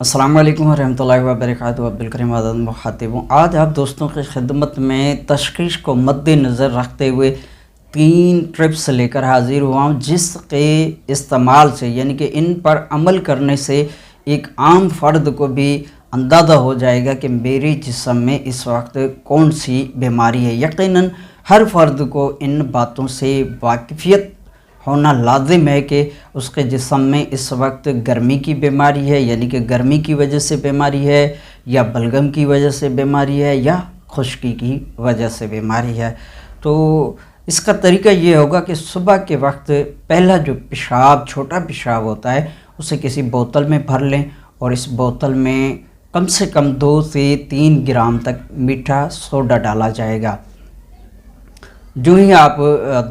अस्सलाम वालेकुम रहमतुल्लाहि व बरकातुहू। अब्दुल करीम आज़ाद मुखातिब हूँ। आज आप दोस्तों की खिदमत में तशख़ीस को मद्देनज़र रखते हुए 3 टिप्स लेकर हाज़िर हुआ हूँ, जिसके इस्तेमाल से यानी कि इन पर अमल करने से एक आम फ़र्द को भी अंदाज़ा हो जाएगा कि मेरे जिस्म में इस वक्त कौन सी बीमारी है। यकीनन हर फ़र्द को इन बातों से वाकिफ़ियत होना लाजिम है कि उसके जिस्म में इस वक्त गर्मी की बीमारी है, यानी कि गर्मी की वजह से बीमारी है, या बलगम की वजह से बीमारी है, या खुश्की की वजह से बीमारी है। तो इसका तरीका ये होगा कि सुबह के वक्त पहला जो पेशाब, छोटा पेशाब होता है, उसे किसी बोतल में भर लें और इस बोतल में कम से कम 2 से 3 ग्राम तक मीठा सोडा डाला जाएगा। जो ही आप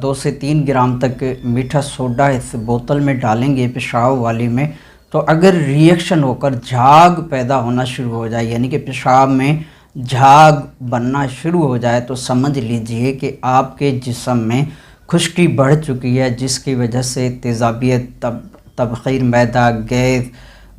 2 से 3 ग्राम तक मीठा सोडा इस बोतल में डालेंगे पेशाब वाली में, तो अगर रिएक्शन होकर झाग पैदा होना शुरू हो जाए, यानी कि पेशाब में झाग बनना शुरू हो जाए, तो समझ लीजिए कि आपके जिस्म में खुश्की बढ़ चुकी है, जिसकी वजह से तेज़ाबियत, तबख़ीर मैदा, गैस,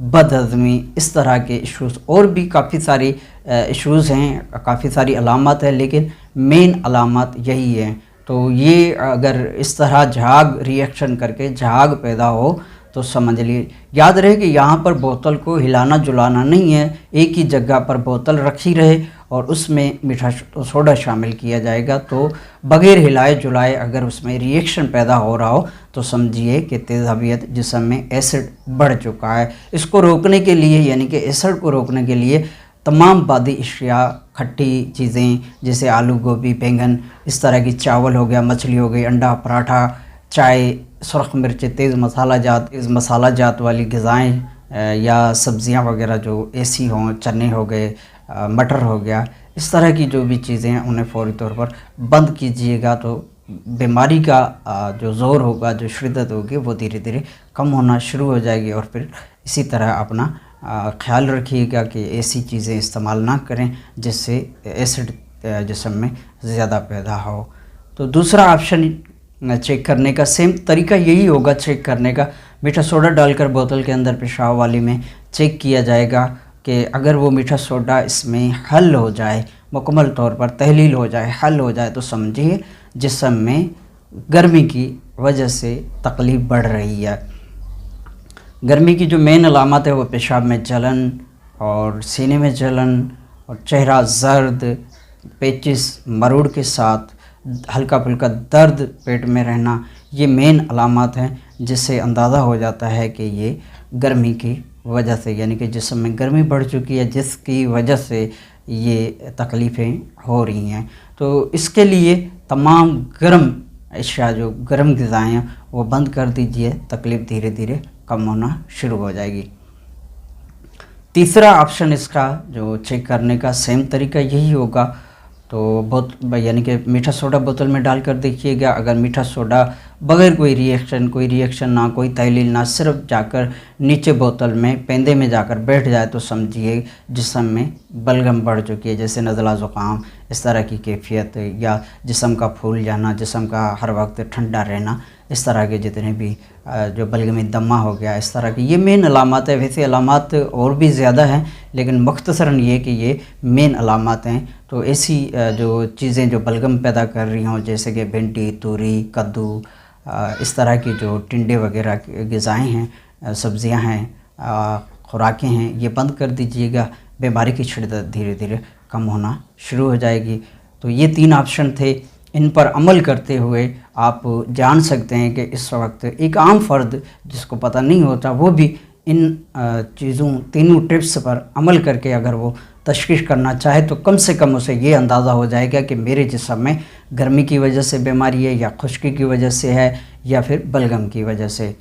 बदहज़मी, इस तरह के इश्यूज़ और भी काफ़ी सारी इश्यूज़ हैं, काफ़ी सारी अलामत है, लेकिन मेन अलामत यही है। तो ये अगर इस तरह झाग रिएक्शन करके झाग पैदा हो तो समझ लीजिए, याद रहे कि यहाँ पर बोतल को हिलाना जुलाना नहीं है, एक ही जगह पर बोतल रखी रहे और उसमें मीठा सोडा शामिल किया जाएगा। तो बग़ैर हिलाए जुलाए अगर उसमें रिएक्शन पैदा हो रहा हो तो समझिए कि तेज़ाबियत जिस्म में एसिड बढ़ चुका है। इसको रोकने के लिए, यानी कि एसिड को रोकने के लिए तमाम बादी अशिया, खट्टी चीज़ें जैसे आलू, गोभी, बैंगन, इस तरह की, चावल हो गया, मछली हो गई, अंडा, पराठा, चाय, सुरख मिर्च, तेज़ मसाला जात वाली ग़िज़ाएँ या सब्ज़ियाँ वगैरह जो ऐसी हों, चने हो गए, मटर हो गया, इस तरह की जो भी चीज़ें हैं उन्हें फ़ौरी तौर पर बंद कीजिएगा। तो बीमारी का जो ज़ोर होगा, जो शिद्दत होगी, वो धीरे धीरे कम होना शुरू हो जाएगी। और फिर इसी तरह अपना ख़्याल रखिएगा कि ऐसी चीज़ें इस्तेमाल ना करें जिससे एसिड जिस्म में ज़्यादा पैदा हो। तो दूसरा ऑप्शन चेक करने का सेम तरीका यही होगा चेक करने का। मीठा सोडा डालकर बोतल के अंदर पेशाब वाली में चेक किया जाएगा कि अगर वो मीठा सोडा इसमें हल हो जाए, मुकम्मल तौर पर तहलील हो जाए, हल हो जाए, तो समझिए जिस्म में गर्मी की वजह से तकलीफ़ बढ़ रही है। गर्मी की जो मेन अलामत है वो पेशाब में जलन और सीने में जलन और चेहरा जर्द, पेचिस, मरूड़ के साथ हल्का फुल्का दर्द पेट में रहना, ये मेन अलामत हैं जिससे अंदाज़ा हो जाता है कि ये गर्मी की वजह से, यानी कि जिस्म में गर्मी बढ़ चुकी है, जिसकी वजह से ये तकलीफ़ें हो रही हैं। तो इसके लिए तमाम गर्म अशिया, जो गर्म ग़िज़ाएँ हैं, वो बंद कर दीजिए, तकलीफ़ धीरे धीरे कम होना शुरू हो जाएगी। तीसरा ऑप्शन इसका जो चेक करने का सेम तरीका यही होगा। तो यानी कि मीठा सोडा बोतल में डालकर देखिएगा। अगर मीठा सोडा बग़ैर कोई रिएक्शन ना, कोई तहलील ना, सिर्फ जाकर नीचे बोतल में पेंदे में जाकर बैठ जाए, तो समझिए जिस्म में बलगम बढ़ चुकी है, जैसे नज़ला ज़ुकाम, इस तरह की कैफियत, या जिस्म का फूल जाना, जिस्म का हर वक्त ठंडा रहना, इस तरह के जितने भी जो बलगमी दमा हो गया, इस तरह की, ये मेन अलामत है। वैसे अलामत और भी ज़्यादा हैं, लेकिन मुख्तसरन ये कि ये मेन अलामत हैं। तो ऐसी जो चीज़ें जो बलगम पैदा कर रही हों, जैसे कि भिंडी, तूरी, कद्दू, इस तरह की जो टिंडे वगैरह ग़िज़ाएँ हैं, सब्ज़ियाँ हैं, खुराकें हैं, ये बंद कर दीजिएगा। बीमारी की शिद्दत धीरे धीरे कम होना शुरू हो जाएगी। तो ये 3 ऑप्शन थे, इन पर अमल करते हुए आप जान सकते हैं कि इस वक्त एक आम फ़र्द जिसको पता नहीं होता, वो भी इन चीज़ों, तीनों टिप्स पर अमल करके अगर वो तशख़ीस करना चाहे, तो कम से कम उसे ये अंदाज़ा हो जाएगा कि मेरे जिस्म में गर्मी की वजह से बीमारी है, या खुश्की की वजह से है, या फिर बलगम की वजह से।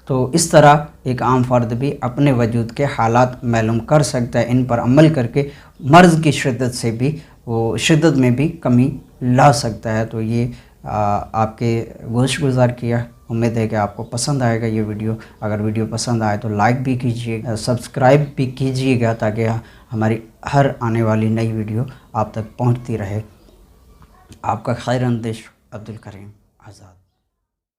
तो इस तरह एक आम फ़र्द भी अपने वजूद के हालात मालूम कर सकता है। इन पर अमल करके मर्ज़ की शिद्दत से भी, वो शिद्दत में भी कमी ला सकता है। तो ये आपके गोश गुज़ार किया। उम्मीद है कि आपको पसंद आएगा ये वीडियो। अगर वीडियो पसंद आए तो लाइक भी कीजिए, सब्सक्राइब भी कीजिएगा, ताकि हमारी हर आने वाली नई वीडियो आप तक पहुंचती रहे। आपका खैर अंदेश, अब्दुल करीम आज़ाद।